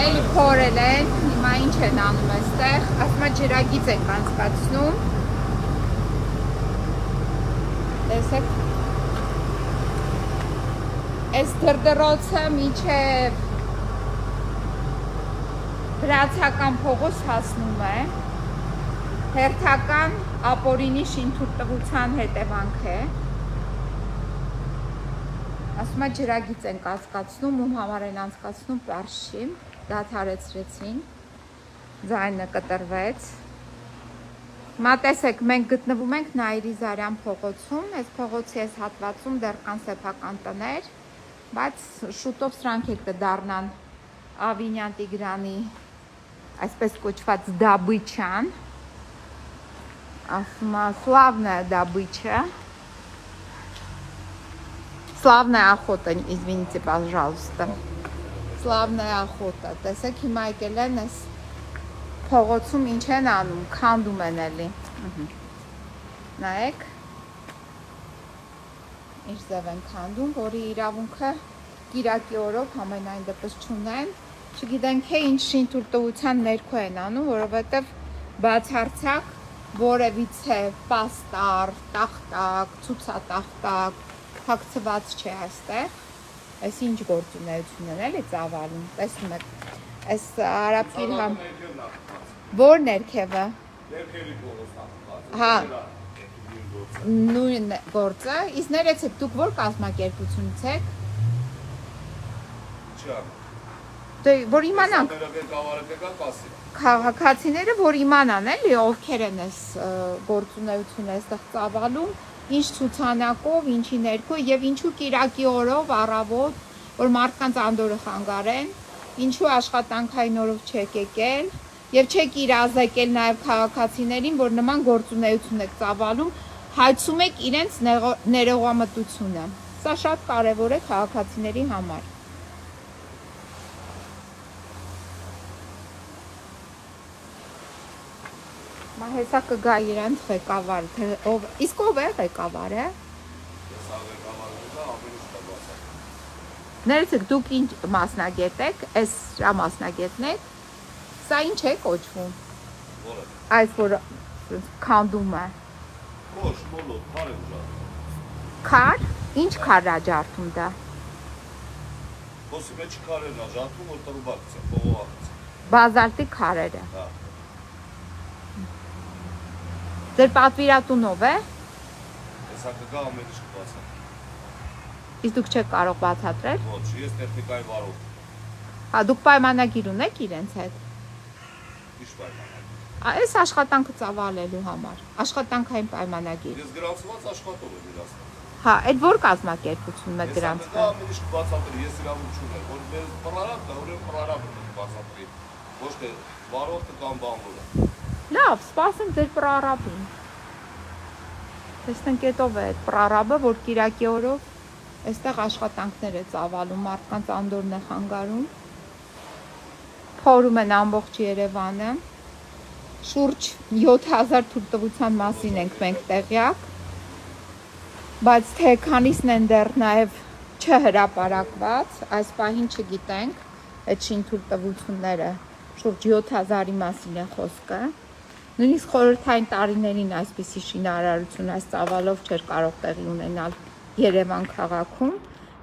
Էլի փորել են, հիմա ինչ են անում այստեղ, ասում է ջրագիծ են անցկացնում։ Տեսեք։ Այս դրդրոցը միջև Վրացական փողոց հասնում է։ Հերթական ապօրինի շինթույլտվության հետևանք է։ Ասում է ջրագիծ են կասկածնում, ում համար են անցկացնում պարզ չի, դադարեցրեցին, ձայնը կտրվեց։ Հիմա տեսեք, մենք գտնվում ենք Նաիրի Զարյան փողոցում, այս փողոցի այս հատվածում դեռ կան սեփական տներ, բայց շուտով սրանք էլ կդառնան Ավինյան Տիգրանի այսպես կոչված դաբիչան, ասում է славная добыча. Славная охота, извините, пожалуйста. Славная охота. Տեսեք, հիմա եկել են այս փողոցում ինչ են անում, քանդում են էլի։ Նայեք։ Ինչ ձև են քանդում, որի իրավունքը կիրակի օրով համենայն դեպս չունեն։ Չգիտեն թե ինչ շինթույլտվության ներքո են անում, որովհետև բացարձակ որևիցե պաստառ, տախտակ, ցուցատախտակ հագցված չէ այստեղ, այս ինչ գործունեություն են էլի ծավալում, տեսնում եք, այս արաբկիր համ, որ ներքևը, հա, նույն գործը, իսկ ներեցեք, դուք որ կազմակերպությունից եք, որ իմանանք, քաղաքացիները, որ իմանան էլի, ովքեր են այս գործունեությունը այստեղ ծավալում, ինչ ցուցանակով, ինչի ներքո եւ ինչու կիրակի օրով առավոտ, որ մարդկանց անդորը խանգարեն, ինչու աշխատանքային օրով չեք եկել եւ չեք իրազեկել նաեւ քաղաքացիներին, որ նման գործունեություն եք ծավալում, հայցում եք իրենց ներողամտությունը։ Սա շատ կարեւոր է քաղաքացիների համար։ Մա հեսա կգա իրենց ղեկավար, թե ով, իսկ ով է ղեկավարը։ Ներեցեք, դուք ինչ մասնագետ եք, այս շա մասնագետն եք, սա ինչ է կոչվում։ Այս որ քանդում է։ Ոչ, մոլոտ, քար է ուժատում։ Քար։ Ինչ քար է ջարդում դա։ Ոսի մեջ քար են ջարդում, որ տրուբակց է, փողոց։ Բազալտի քարերը։ Հա։ Ձեր պատվիրատունով է։ Հեսա կգա ամեն ինչ կբացա։ Իսկ դուք չեք կարող բացատրել։ Ոչ, ես տեխնիկայի վարորդ։ Հա, դուք պայմանագիր ունեք իրենց հետ։ Ինչ պայմանագիր։ Այս աշխատանքը ծավալելու համար, աշխատանքային պայմանագիր։ Ես գրանցված աշխատող եմ իրացնում։ Հա, այդ որ կազմակերպությունն է գրանցվել։ Ես ամեն ինչ կբացատրի, ես իրավունք չունեմ, որ մեր պրարաբն է, ուրեմն պրարաբը կբացատրի։ Ոչ թե վարորդը կամ բանվորը։ Լավ, սպասեմ ձեր պրարաբին։ Տեսնենք հետով է այդ պրարաբը, որ կիրակի օրով այստեղ աշխատանքներ է ծավալում, մարդկանց անդորն է խանգարում։ Փորում են ամբողջ Երևանը։ Շուրջ 7000 թույլտվության մասին ենք մենք տեղյակ։ Բայց թե քանիսն են դեռ նաև չհրապարակված, այս պահին չգիտենք, այդ շինթույլտվությունները շուրջ 7000-ի մասին է խոսքը։ Նույնիսկ խորհրդային տարիներին այսպիսի շինարարություն այս ծավալով չէր կարող տեղի ունենալ Երևան քաղաքում։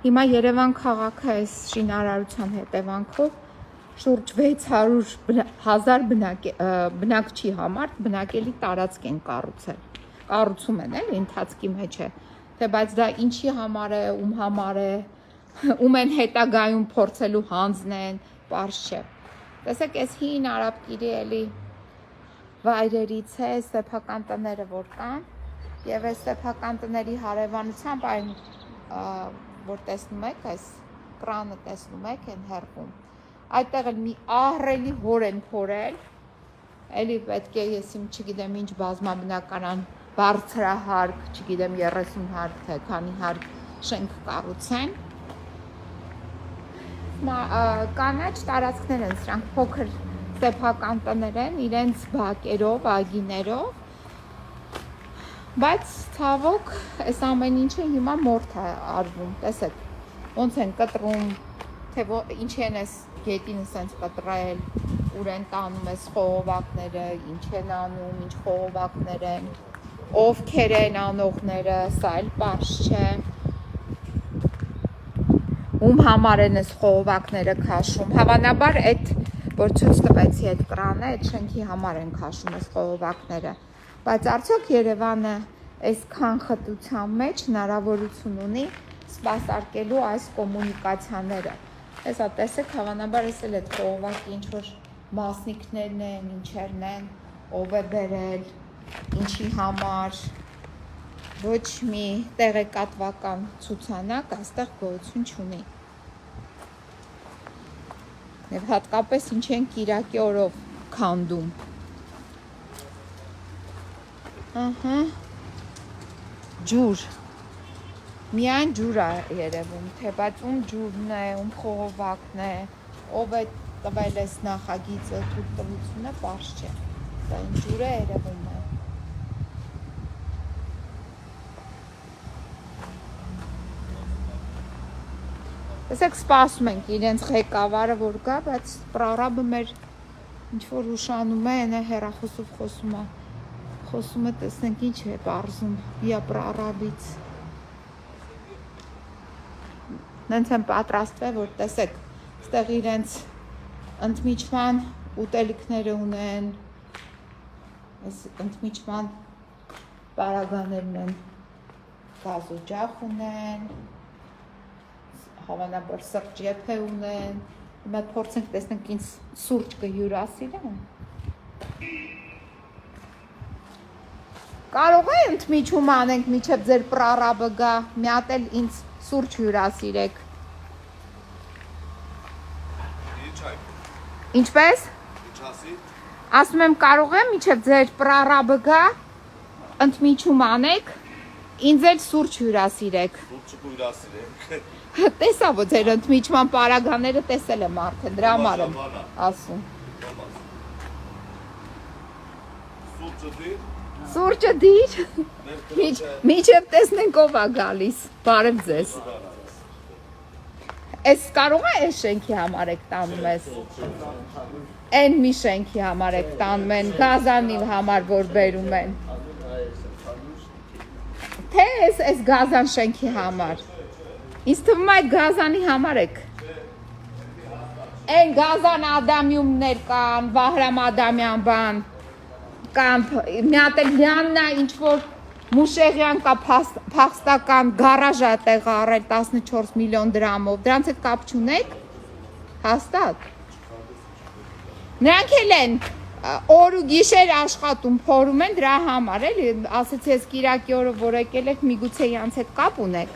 Հիմա Երևան քաղաքը այս շինարարության հետևանքով շուրջ 600,000 բնակչի համար բնակելի տարածք են կառուցել։ Կառուցում են էլի ընթացքի մեջ է։ Թե բայց դա ինչի համար է, ում համար է, ում են հետագայում փորձելու հանձնեն, պարզ չէ։ Տեսեք, այս հին արաբկիրի էլի վայրերից է սեփական տները որ կան եւ այս սեփական տների հարևանությամբ այն որ տեսնում եք այս կրանը տեսնում եք այն հերվում այդտեղ էլ մի ահռելի հոր են փորել էլի պետք է ես իմ չգիտեմ ինչ բազմաբնականան բարձրահարկ չգիտեմ 30 հարկ թե քանի հարկ շենք կառուցեն կանաչ տարածքներ են սրանք փոքր սեփական տներ են իրենց բակերով, ագիներով, բայց ցավոք այս ամեն ինչը հիմա մորթ է արվում, տեսեք, ոնց են կտրում, թե ինչ են այս գետին սենց կտրել, ուր են տանում այս խողովակները, ինչ են անում, ինչ խողովակներ են, ովքեր են անողները, սա էլ պարզ չէ։ Ում համար են այս խողովակները քաշում։ Հավանաբար այդ որ ցույց տվեցի այդ կրանը, այդ շենքի համար են քաշում այս խողովակները։ Բայց արդյոք Երևանը այսքան խտության մեջ հնարավորություն ունի սպասարկելու այս կոմունիկացիաները։ Հեսա տեսեք, հավանաբար էս էլ այդ խողովակի ինչ որ մասնիկներն են, ինչերն են, ով է բերել, ինչի համար, ոչ մի տեղեկատվական ցուցանակ այստեղ գոյություն չունի։ Եվ հատկապես ինչ են Կիրակի օրով քանդում։ Ահա։ Ջուր։ Միայն ջուր է երևում, թե բայց ում ջուրն է, ում խողովակն է, ով է տվել այս նախագիծը, թույլտվությունը, պարզ չէ։ Դա ինչ ջուր է երևում է։ Տեսեք, սպասում ենք իրենց ղեկավարը որ գա, բայց պրարաբը մեր ինչ որ ուշանում է, այն է հեռախոսով խոսում է, տեսնենք ինչ է պարզում, վիա պրարաբից։ Նենց են պատրաստվել, որ տեսեք, ստեղ իրենց ընդմիջման ուտելիքները ունեն, այս ընդմիջման պարագաներն են, գազոջախ ունեն, հավանաբար սրճեփ է ունեն, հիմա փորձենք տեսնենք ինձ սուրճ կհյուրասիրեն։ Կարող է ընդմիջում անենք միջև ձեր պրարաբը գա, մի հատ էլ ինձ սուրճ հյուրասիրեք։ Ինչպես։ Ասում եմ կարող եմ միջև ձեր պրարաբը գա, ընդմիջում անեք, ինձ էլ սուրճ հյուրասիրեք։ Սուրճը հյուրասիրեք։ Տեսա որ ձեր ընդմիջման պարագաները տեսել եմ արդեն, դրա համար եմ ասում։ Սուրճը դիր։ Միջև տեսնենք ով է գալիս։ Բարև ձեզ։ Էս կարող է այս շենքի համար եք տանում ես։ Այն մի շենքի համար եք տանում են, գազանի համար որ բերում են։ Թե այս գազան շենքի համար։ Ինձ թվում է այդ գազանի համար եք։ Այն գազան Ադամյումներ կան, Վահրամ Ադամյան բան, կան, մի հատ էլ լյաննա ինչ-որ Մուշեղյան կա փախստական գարաժ է տեղ առել 14 միլիոն դրամով, դրանց հետ կապ չունեք, հաստատ։ Նրանք էլ են օր ու գիշեր աշխատում, փորում են դրա համար, էլի, ասեցի ես Կիրակի օրը որ եկել եք, միգուցե իրանց հետ կապ ունեք։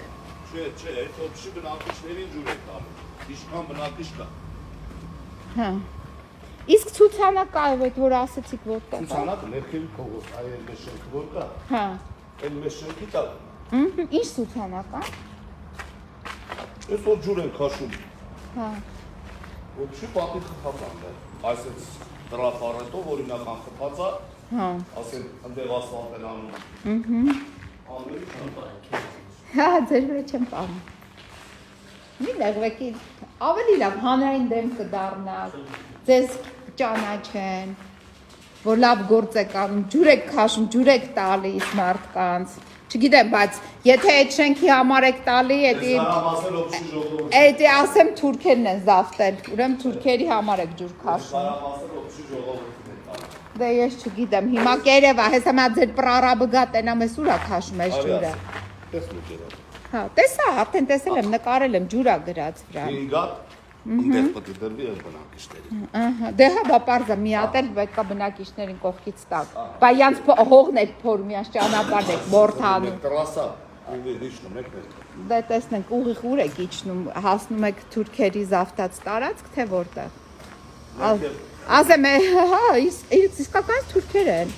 Չէ, այդ օբշի բնակիչներին ջուր եք տալու, իշքան բնակիչ կա։ Հա։ Իսկ ցուցանակը այդ որ ասեցիք որտեղ։ Ցուցանակը ներքևի փողոց, այ այն մեր շենքը որ կա։ Հա։ Այն մեր շենքի տակ։ Ինչ ցուցանակ է։ Այս որ ջուր են քաշում։ Հա։ Օբշի պատի խփած է։ Այսպես տրապարետով օրինական խփած է։ Հա։ Ասեն այնտեղ ասֆալտ են անում։ Հա, ձեր վրա չեմ պարում։ Մի լեգվեկի ավելի լավ հանրային դեմ կդառնա, ձեզ ճանաչեն, որ լավ գործ եք անում, ջուր եք քաշում, ջուր եք տալիս մարդկանց։ Չգիտեմ, բայց եթե այդ շենքի համար եք տալի, էդի ասեմ թուրքերն են զավթել, ուրեմն թուրքերի համար եք ջուր քաշում։ Դե ես չգիտեմ, հիմա կերևա, հեսա մա ձեր պրարաբը գա տենամ ես ուրա քաշում ես ջուրը։ Հա, տեսա, արդեն տեսել եմ, նկարել եմ, ջուրա գրած վրա։ Գատ, ինտեղ պետք է դրվի այն բնակիչներին։ Ահա, դե հա, բա պարզա մի հատ էլ պետք է բնակիչներին կողքից տակ։ Բա յանց հողն եք փորում, յանց ճանապարհն եք մորթանում։ Տրասա, իջնում եք։ Դե տեսնենք, ուղիղ ուր եք իջնում, հասնում եք թուրքերի զավթած տարածք, թե որտեղ։ Ասեմ, հա, իսկական թուրքեր են։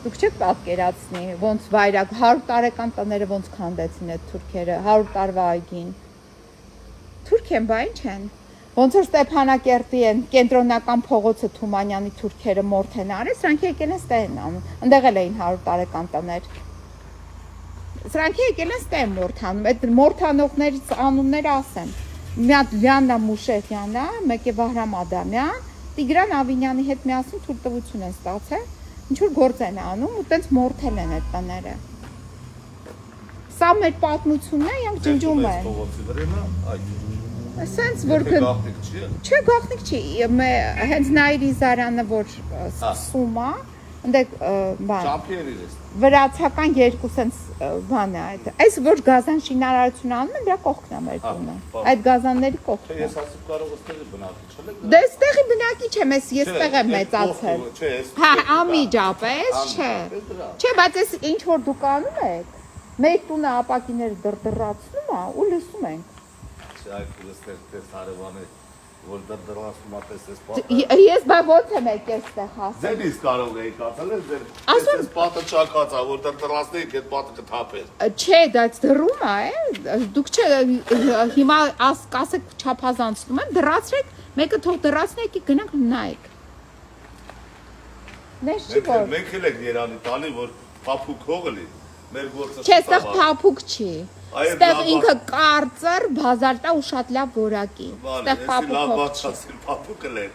Դուք չեք պատկերացնի, ոնց վայրակ 100 տարեկան տները ոնց քանդեցին այդ թուրքերը, 100 տարվա այգին։ Թուրք են, բա ինչ են։ Ոնց որ Ստեփանակերտի են կենտրոնական փողոցը Թումանյանի թուրքերը մորթ են արել, սրանք եկել են ստե են անում։ Այնտեղ էլ էին 100 տարեկան տներ։ Սրանք եկել են ստե մորթանում, այդ մորթանողներից անունները ասեմ։ մի հատ Լիաննա Մուշեհյանը, մեկ է Վահրամ Ադամյան, Տիգրան Ավինյանի հետ միասին թույլտվություն են ստացել, ինչ որ գործ են անում ու տենց մորթել են այդ տները։ Սա մեր պատմությունն է, իրանք ջնջում են։ Փողոցի վրան, այ։ Սենց որ գաղտնիք չի։ Չէ, գաղտնիք չի, հենց Նայիրի Զարյանը որ սկսում է, ընդեք բան։ Չամպիոններ է։ Վրացական երկու սենց բան է այդ։ Այս որ գազան շինարարություն անում են, դրա կողքն է մեր տունը։ Այդ գազանների կողքն։ Ես ասում կարող ստեղի բնակիչ չեմ։ Դե ստեղի բնակիչ եմ, ես ստեղ եմ մեծացել։ Հա, անմիջապես, չէ։ Չէ, բայց այս ինչ որ դուք անում եք, մեր տունը ապակիները դրդռացնում է ու լսում ենք։ Այդ ստեղ հարևան է, որ դրդռացում է տեսես պատը։ Ես բա ո՞նց եմ եկել ստեղ հասել։ Ձերից կարող էի կացել, ձեր տեսես պատը չակացա, որ դրդռացնեիք այդ պատը կթափեր։ Չէ, դա դրում է, դուք չէ, հիմա կասեք չափազանցնում եմ, դրացրեք, մեկը թող դրացնեք, գնանք նայեք։ Նես չի որ։ Մենք էլ ենք Երանի տալի, որ փափուկ հողը լի, մեր գործը Չէ, ստեղ փափուկ չի։ Ստեղ ինքը կարծր, բազալտա ու շատ լավ որակի։ Ստեղ փափուկը լեն։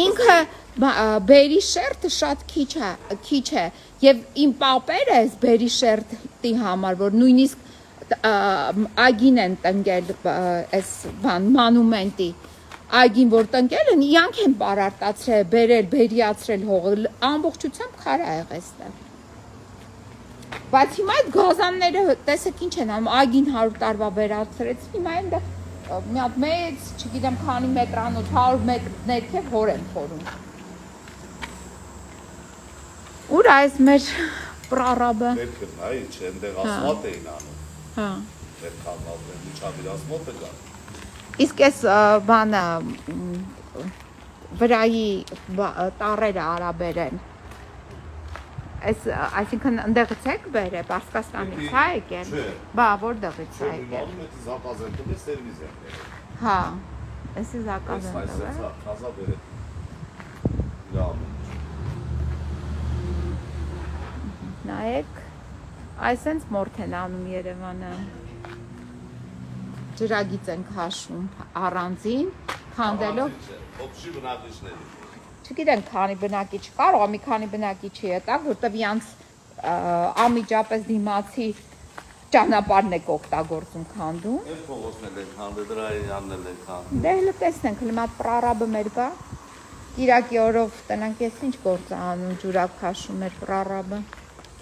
Ինքը բերի շերտը շատ քիչ է եւ իմ պապերը էս բերի շերտի համար որ նույնիսկ այգին են տնկել էս բան մանումենտի այգին որ տնկել են իրանք են պարարտացրել բերել բերիացրել հողը ամբողջությամբ քար ա եղել ստեղ բայց հիմա այդ գազանները տեսեք ինչ են անում այգին 100 տարվա վերացրեց հիմա այնտեղ մի հատ մեծ, չգիտեմ քանի մետրանոց, 100 մետր ներքև հոր են խորում։ Ուր այս մեր պրարաբը։ Ներքև նայ, չէ, այնտեղ ասֆալտ էին անում։ Հա։ Դեռ կամավորը միջավայր ասֆալտը կա։ Իսկ այս բանը վրայի տառերը արաբերեն։ Այս այսինքն ընդեղից եք բերե, Պարսկաստանից հա եկել։ Բա որտեղից է եկել։ Զապազենտում է սերվիզը։ Հա։ Էսի զապազենտը։ Այս թազա բերե։ Լավ։ Նայեք, այսենց մորթ են անում Երևանը։ Ջրագիծ են քաշում առանձին, քանդելով։ Օբշի բնակիչների։ Չգիտեմ քանի բնակիչ կարող է մի քանի բնակիչի հետակ, որտեվ իրանց անմիջապես դիմացի ճանապարհն է օգտագործում քանդում։ Այս փողոցն են քանդել, դրա աննել են քանդել։ Դե հələ տեսնենք, հիմա պրարաբը մեր կա։ Կիրակի օրով տնանք ես ինչ գործ է անում, ջուրակ քաշում մեր պրարաբը։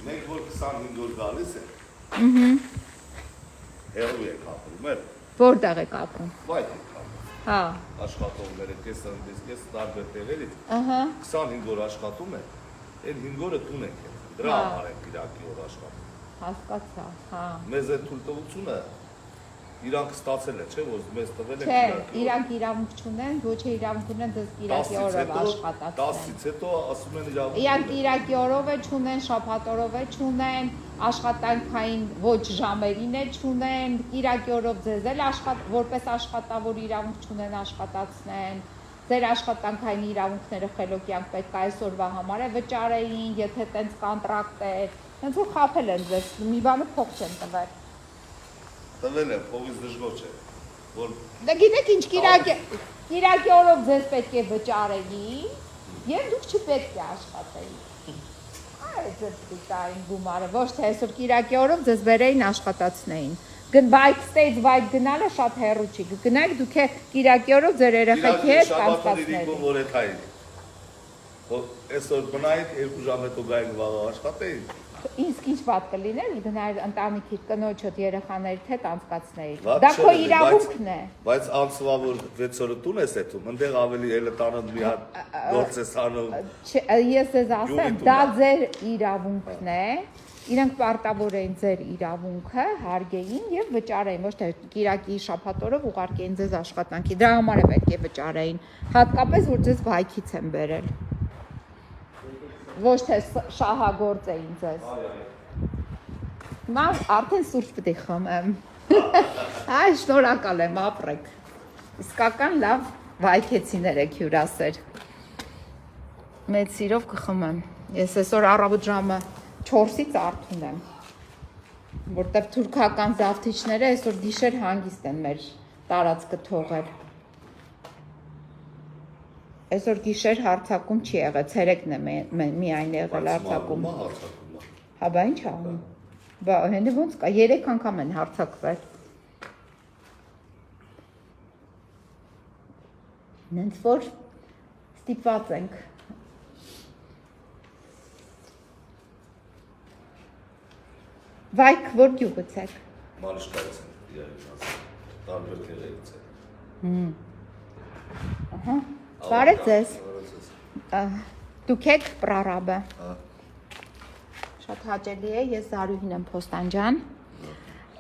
Մենք որ 25 օր գալիս է։ Հերու է կապում, էլ։ Որտեղ եք ապրում։ Վայ է կապում։ Հա։ Աշխատողները կես տարբեր տեղերից։ Ահա։ 25 օր աշխատում են, այն 5 օրը տուն են կետ, դրա համար են կիրակի օր աշխատում։ Հասկացա, հա։ Մեզ այդ թույլտվությունը իրանք ստացել է, չէ, որ մեզ տվել են Չէ, կիրակի օր։ իրանք իրավունք չունեն, ոչ է իրավունք ունեն դες կիրակի օրով աշխատացնել։ 10-ից հետո ասում են իրավունք։ Իրանք կիրակի օրով է չունեն, շաբաթօրով է չունեն, աշխատանքային ոչ ժամերին է չունեն, կիրակի օրով ձեզ էլ որպես աշխատավոր իրավունք չունեն աշխատացնեն։ Ձեր աշխատանքային իրավունքները խելոքյանք պետք է այսօրվա համար է վճարեին, եթե տենց կոնտրակտ է, հենց որ խաբել են ձեզ, մի բանը փող չեն տվել։ Տվել են, փողից դժգոհ չէ, որ Դե գիտեք ինչ, կիրակի օրով ձեզ պետք է վճարեին, եւ դուք չպետք է աշխատեին։ Այդ ձեր դիտային գումարը, ոչ թե այսօր կիրակի օրով ձեզ բերեին աշխատացնեին։ Բայքստեյջ վայք գնալը շատ հեռու չի։ Գնայք դուք է կիրակի օրով ձեր երեխեքի հետ կանցկացնեք։ որ է թային։ Այսօր բնայիք 2 ժամ հետո գայինք վաղը աշխատեին։ Իսկ ինչ վատ կլիներ, գնայր ընտանիքի կնոջդ երեխաներիդ հետ անցկացնեիր։ Դա քո իրավունքն է։ Բայց անցվա որ 6 օրը տուն ես եթում, այնտեղ ավելի էլը տանը մի հատ գործ ես անում։ Ես ձեզ ասեմ, դա ձեր իրավունքն է։ Իրանք պարտավոր էին ձեր իրավունքը հարգեին եւ վճարեին, ոչ թե կիրակի շաբաթօրով ուղարկեին ձեզ աշխատանքի։ Դրա համար է պետք է վճարեին, հատկապես որ ձեզ վայքից են բերել։ Ոչ թե շահագործ էին ձեզ։ Հիմա արդեն սուրճ պետք է խմեմ։ Այ շնորհակալ եմ, ապրեք։ Իսկական լավ վայքեցիներ եք հյուրասեր։ Մեծ սիրով կխմեմ։ Ես այսօր առավոտ ժամը 4-ից արթուն եմ, որտեղ թուրքական զավթիչները այսօր գիշեր հանգիստ են մեր տարածքը թողել։ Այսօր գիշեր հարցակում չի եղել, ցերեկն է միայն եղել հարցակում։ Հա, բա ինչ անում։ Բա հենը ոնց կա, 3 անգամ են հարցակվել։ Նենց որ ստիպված ենք։ Վայք, որ գյուղից եք։ Մանիշկայից են, իրարից, տարբեր թեղերից են։ Ահա, բարև ձեզ։ Դուք եք պրարաբը։ Շատ հաճելի է, ես Զարուհին եմ Փոստանջան։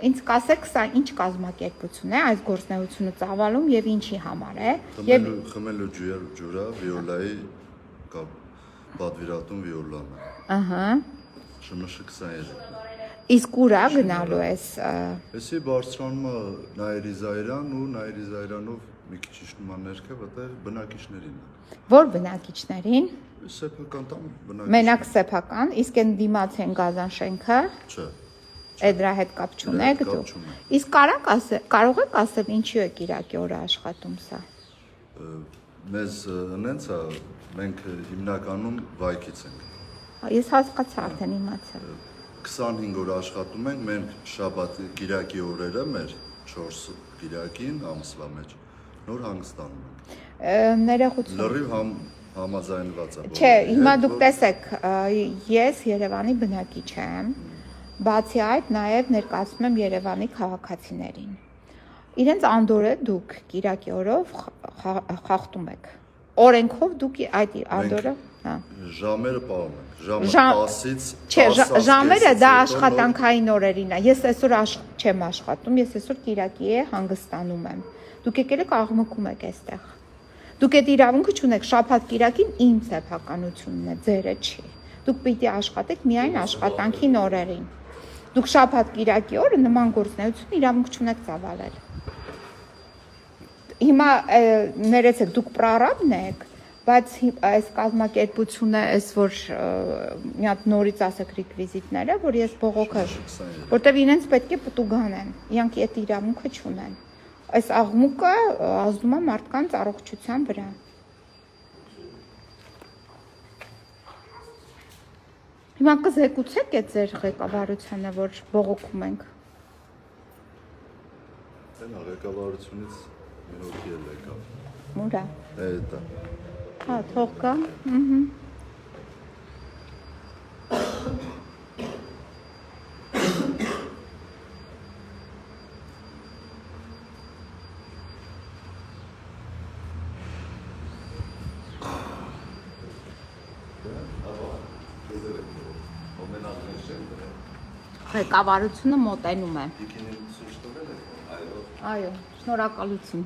Ինձ կասեք, սա ինչ կազմակերպություն է, այս գործնեությունը ծավալում եւ ինչի համար է։ Խմելու ջուրա, վիոլայի պատվիրատուն վիոլանը։ Ահա։ Շմշ 23։ Իսկ ուրա գնալու ես։ Էսի բարձրանում է Նայիրի Զայրան ու Նայիրի Զայրանով մի քիչ իջնում է ներքև, այդտեղ բնակիչներին է։ Որ բնակիչներին։ Սեփական տան բնակիչ։ Մենակ սեփական, իսկ այն դիմաց են գազան շենքը։ Չէ։ Այդ դրա հետ կապ չունեք դուք։ Իսկ կարող եք ասել ինչու է Կիրակի օրը աշխատում սա։ Մեզ հենց է, մենք հիմնականում վայքից ենք։ Ես հասկացա արդեն իմացա։ 25 օր աշխատում ենք, մենք շաբաթ Կիրակի օրերը մեր 4 Կիրակին ամսվա մեջ նոր հանգստանում ենք։ Ներողություն։ Լրիվ համաձայնված է։ Չէ, հիմա դուք տեսեք, ես Երևանի բնակիչ եմ, բացի այդ նաև ներկայացնում եմ Երևանի քաղաքացիներին։ Իրենց անդորը դուք Կիրակի օրով խախտում եք։ Օրենքով դուք այդ անդորը, հա։ Ժամերը պահում ենք։ Ժամը 10-ից 10 Չէ, ժամերը դա աշխատանքային օրերին է։ Ես այսօր չեմ աշխատում, ես այսօր Կիրակի է հանգստանում եմ։ Դուք եկել եք աղմկում եք այստեղ։ Դուք այդ իրավունքը չունեք, շաբաթ Կիրակին իմ սեփականությունն է, ձերը չի։ Դուք պիտի աշխատեք միայն աշխատանքին օրերին։ Դուք շաբաթ Կիրակի օրը նման գործունեություն իրավունք չունեք ծավալել։ Հիմա ներեցեք, դուք պրարաբն եք, բայց այս կազմակերպությունը, այս որ մի հատ նորից ասեք ռեկվիզիտները, որ ես բողոքը, որտեվ իրենց պետք է պտուգանեն, իրանք այդ իրավունքը չունեն։ Այս աղմուկը ազդում է մարդկանց առողջության վրա։ Հիմա կզեկուցեք այդ ձեր ղեկավարությանը, որ բողոքում ենք։ Այն ղեկավարությունից մի հոգի էլ եկավ։ Ուրա։ Էդա։ Հա, թող գա։ Ղեկավարությունը մոտենում է։ Այո, շնորհակալություն։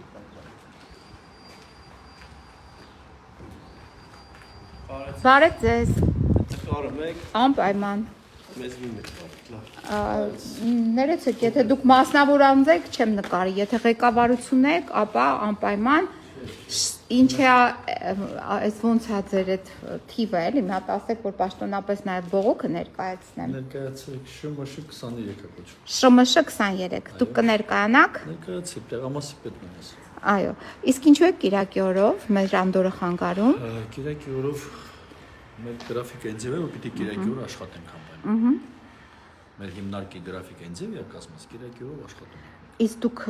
Բարև ձեզ։ Կարում եք, Անպայման։ մեզ մի մեկ Ներեցեք, եթե դուք մասնավորանձ եք, չեմ նկարի, եթե ղեկավարություն եք, ապա անպայման ինչ է այս ոնց է ձեր այդ թիվը, էլի, մի հատ ասեք, որ պաշտոնապես նաև բողոքը ներկայացնեմ։ ներկայացրեք ՇՄՇ 23-ը կոչում։ ՇՄՇ 23, դուք կներկայանաք։ Ներկայացրեք, տեղամասի պետն եմ ես։ Այո, իսկ ինչու եք Կիրակի օրով մեր անդորը խանգարում։ Կիրակի օրով մեր գրաֆիկը ինձ է, որ պիտի Կիրակի օրը աշխատենք անպայման։ Մեր հիմնարկի գրաֆիկը ինձ է, կասմաս Կիրակի օրով աշխատում ենք։ Իսկ դուք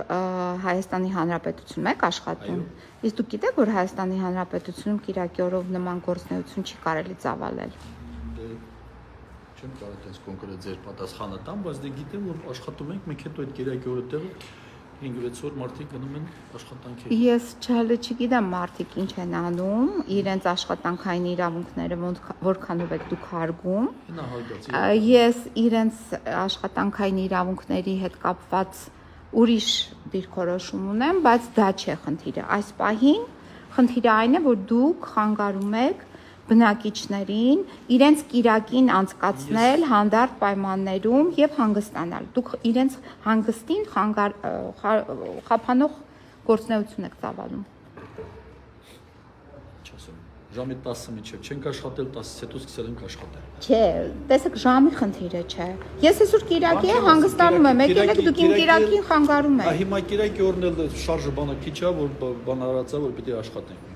Հայաստանի Հանրապետությունում եք աշխատում։ Իսկ դուք գիտեք, որ Հայաստանի Հանրապետությունում Կիրակի օրով նման գործունեություն չի կարելի ծավալել։ Դե չեմ կարող այդպես կոնկրետ ձեր պատասխանը տամ, բայց դե գիտեմ, որ աշխատում ենք, մենք հետո այդ Կիրակի օրը տեղը 5-6 օր մարդիկ գնում են աշխատանքի։ Ես չգիտեմ մարդիկ ինչ են անում, իրենց աշխատանքային իրավունքները որքանով եք դուք հարգում։ Նա հարգած։ Ես իրենց աշխատանքային իրավունքների հետ կապված ուրիշ դիրքորոշում ունեմ, բայց դա չէ խնդիրը։ Այս պահին խնդիրը այն է, որ դուք խանգարում եք բնակիչներին իրենց կիրակին անցկացնել հանդարտ պայմաններում եւ հանգստանալ։ Դուք իրենց հանգստին խափանող գործունեություն եք ծավալում։ Չասեմ։ Ժամի 10-ը միջև չենք աշխատել, 10-ից հետո սկսել ենք աշխատել։ Չէ, տեսեք ժամի խնդիրը չէ։ Ես այսօր Կիրակի է հանգստանում եմ, եկել եք դուք իմ Կիրակին խանգարում եք։ Հիմա Կիրակի օրն էլ շարժը բանը քիչ է, որ բան արածա, որ պիտի աշխատենք։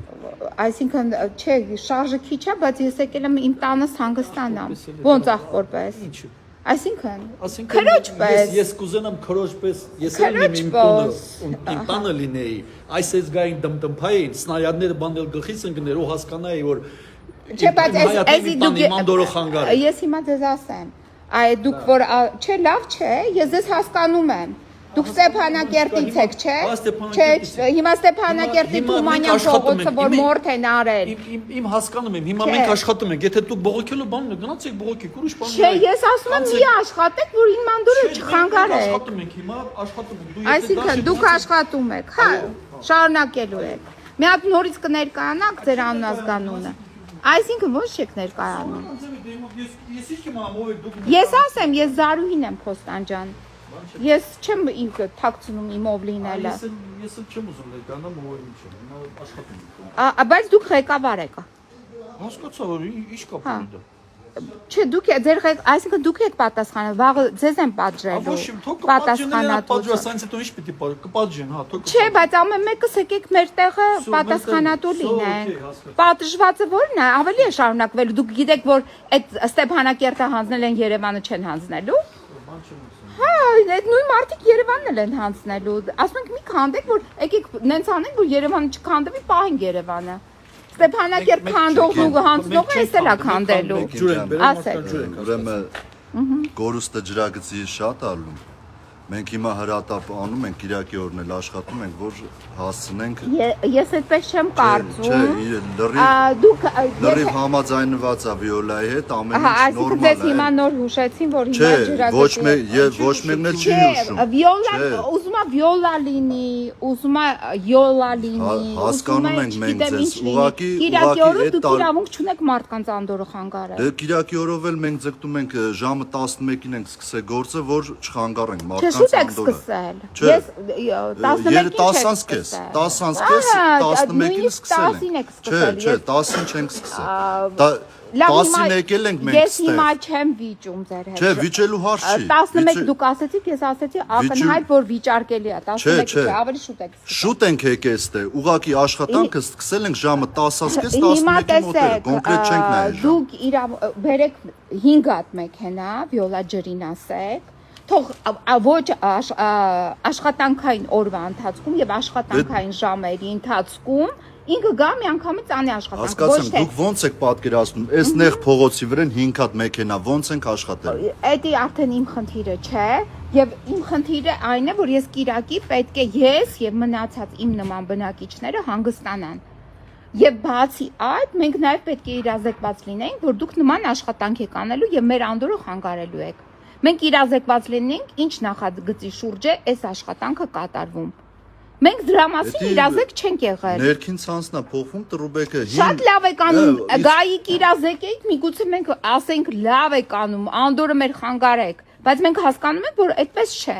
Այսինքն չէ, շարժը քիչ է, բայց ես եկել եմ իմ տանս հանգստանամ։ Ոնց ախորպես։ Ինչ։ Այսինքն Այսինքն քրոջպես։ ես կուզենամ քրոջպես, ես էլ իմ իմ տանը լինեի։ Այս էս գային դմդմփային, սնայարները բանել գլխից ընկներ ու հասկանայի որ Չէ, բայց էսի դուք Մանդորը խանգարը։ Ես հիմա ձեզ ասեմ։ Այ դուք որ չէ, լավ չէ, ես ձեզ հասկանում եմ։ Դուք Ստեփանակերտից եք, չէ՞։ Չէ, հիմա Ստեփանակերտի Թումանյան փողոցը որ մորթ են արել։ Իմ հասկանում եմ, հիմա մենք աշխատում ենք, եթե դուք բողոքելու բանն եք, գնացեք բողոքի, ուրիշ բան։ Չէ, ես ասում եմ մի աշխատեք, որ իմ մանդուրը չխանգարեք։ Աշխատում ենք հիմա, աշխատում ենք։ Այսինքն դուք աշխատում եք, հա, շարունակելու եք։ Մի հատ նորից կներկայանաք ձեր անունազգանունը։ Այսինքն ո՞նց չեք ներկայանում։ Ես ինչ իմանամ ով եք դուք։ Ես ասեմ, ես Զարուհին եմ Խոստան ջան։ Ես չեմ ինքը թաքցնում իմով լինելը։ Ես չեմ ուզում ներկանամ ով է ինչ։ Հիմա աշխատում ենք։ Բայց դուք ղեկավար եք։ Հասկացա որ ինչ կապ ունի դա։ Չէ, դուք այսինքն դուք եք պատասխանը, վաղը ձեզ են պատժելու։ Պատժելու, սրանց հետո ինչ պիտի կպատժեն, հա, թող։ Չէ, բայց ամեն մեկս եկեք մեր տեղը պատասխանատու լինենք։ Պատժվածը ո՞րն է, ավելի է շարունակվելու։ Դուք գիտեք, որ այդ Ստեփանակերտը հանձնել են, Երևանը չեն հանձնելու։ Հա, այդ նույն մարդիկ Երևանն էլ են հանձնելու։ Ասում ենք մի քանդեք, որ եկեք նենց անենք, որ Երևանը չքանդվի, պահենք Երևանը։ Ստեփանակերտ քանդողն ու հանձնողը էս էլա քանդելու։ Ասեք։ Ուրեմն գորուստը ջրագծի շատ ալում։ Մենք հիմա հրատապ անում ենք, Կիրակի օրն էլ աշխատում ենք, որ հասցնենք։ Ես այդպես չեմ կարծում։ Չէ, դուք լրիվ համաձայնված է Վիոլայի հետ, ամեն Հա, ինչ այսինքն նորմալ դες է։ հիմա նոր հուշեցին, որ հիմա Չէ, ջրագծի։ ոչ մեկն էլ չի հուշում։ Վիոլա ուզում է վիոլա լինի, ուզում է յոլա լինի, Հասկանում ենք մենք ձեզ, ուղղակի Կիրակի օրը այդ դուք իրավունք չունեք մարդկանց անդորը խանգարել։ Դե Կիրակի օրով էլ մենք ձգտում ենք ժամը 11-ին ենք սկսել գործը, որ չխանգարենք մարդկանց Շուտ եք անդորը։ սկսել։ Չէ, Ես 10-ից կես, 11-ին սկսել ենք։ Չէ, 10-ին չենք սկսել։ 10-ին եկել ենք մենք Ես ստեղ։ հիմա չեմ վիճում ձեր հետ։ Չէ, վիճելու հարց չի։ 11 դուք ասեցիք, ես ասեցի ակնհայտ, որ վիճարկելի է, 11 չէ, ավելի շուտ եք սկսել։ Շուտ ենք եկել ստե։ Ուղղակի աշխատանքը սկսել ենք ժամը 10-ից 11-ի մոտեր, կոնկրետ չենք նայել։ Դուք բերեք 5 հատ մեքենա, վիոլա ջրին ասեք, թող ոչ աշխատանքային օրվա ընթացքում եւ աշխատանքային ժամերի ընթացքում ինքը գա միանգամից անի աշխատանք։ Հասկացանք, դուք ոնց եք պատկերացնում, այս նեղ փողոցի վրան 5 հատ մեքենա ոնց ենք աշխատել։ Էդի արդեն իմ խնդիրը չէ, եւ իմ խնդիրը այն է, որ ես Կիրակի պետք է ես եւ մնացած իմ նման բնակիչները հանգստանան։ Եվ բացի այդ, մենք նաեւ պետք է իրազեկված լինենք, որ դուք նման աշխատանք եք անելու եւ մեր անդորը խանգարելու եք։ Մենք իրազեկված լինենք, ինչ նախագծի շուրջ է այս աշխատանքը կատարվում։ Մենք դրա մասին իրազեկ չենք եղել։ Ներքին ցանցն է փոխվում, Տրուբեկը Շատ լավ եք անում, գայիք իրազեկեիք, միգուցե մենք ասենք լավ եք անում, անդորը մեր խանգարեք, բայց մենք հասկանում ենք, որ այդպես չէ։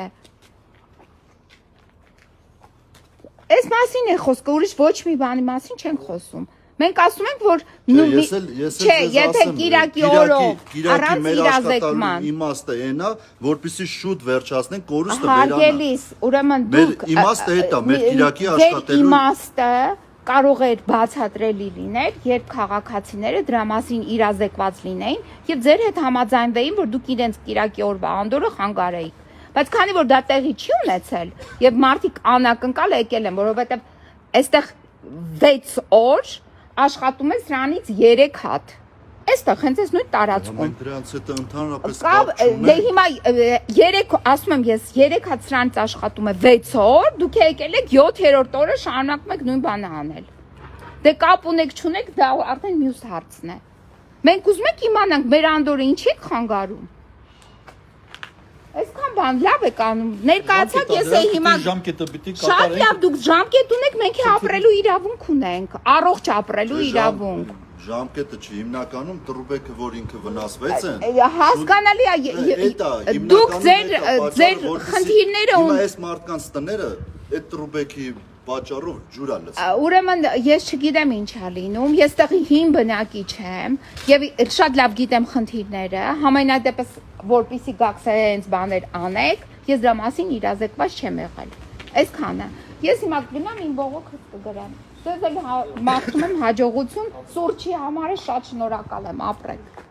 Այս մասին է խոսքը, ուրիշ ոչ մի բանի մասին չենք խոսում։ Մենք ասում ենք, որ չէ, եթե Կիրակի օրով առանց իրազեկման իմաստը այնա, որպեսզի շուտ վերջացնենք կորուստը վերանա։ Հարգելիս, ուրեմն դուք իմաստը այդ է, մեր Կիրակի աշխատելու իմաստը կարող էր բացատրելի լինել, երբ քաղաքացիները դրա մասին իրազեկված լինեին եւ ձեր հետ համաձայնվեին, որ դուք իրենց Կիրակի օրվա անդորը խանգարեիք։ Բայց քանի որ դա տեղի չի ունեցել եւ մարդիկ անակնկալ եկել են, որովհետեւ այստեղ 6 օր աշխատում է սրանից 3 հատ։ Այստեղ հենց այս նույն տարածքում։ Մենք դրանց հետ ընդհանրապես կապ Դե հիմա 3 ասում եմ ես 3 հատ սրանից աշխատում է 6 օր, դուք եկել եք 7-րդ օրը շարունակում եք նույն բանը անել։ Դե կապ ունեք չունեք, դա արդեն մյուս հարցն է։ Մենք ուզում ենք իմանանք մեր անդորը ինչի եք խանգարում։ Այսքան բան լավ եք անում։ Ներկայացակ ես էի հիմա ժամկետը պիտի Շատ կատարենք։ լավ, դուք ժամկետ ունեք, մենք ապրելու իրավունք ունենք, առողջ ապրելու իրավունք։ Ժամկետը չի, հիմնականում Տրուբեկը, որ ինքը վնասվեց է։ Հասկանալի է, դուք ձեր խնդիրները հիմա այս մարդկանց տները այդ Տրուբեկի պատճառով ջուր է լցվում։ Ուրեմն ես չգիտեմ ինչ է լինում, ես տեղի հին բնակիչ եմ եւ շատ լավ գիտեմ խնդիրները, համենայնդեպս որպեսի գաք սենց բաներ անեք, ես դրա մասին իրազեկված չեմ եղել։ Այսքանը։ Ես հիմա գնամ իմ բողոքը կգրեմ։ Ձեզ էլ մաղթում եմ հաջողություն, սուրճի համար շատ շնորհակալ եմ, ապրեք։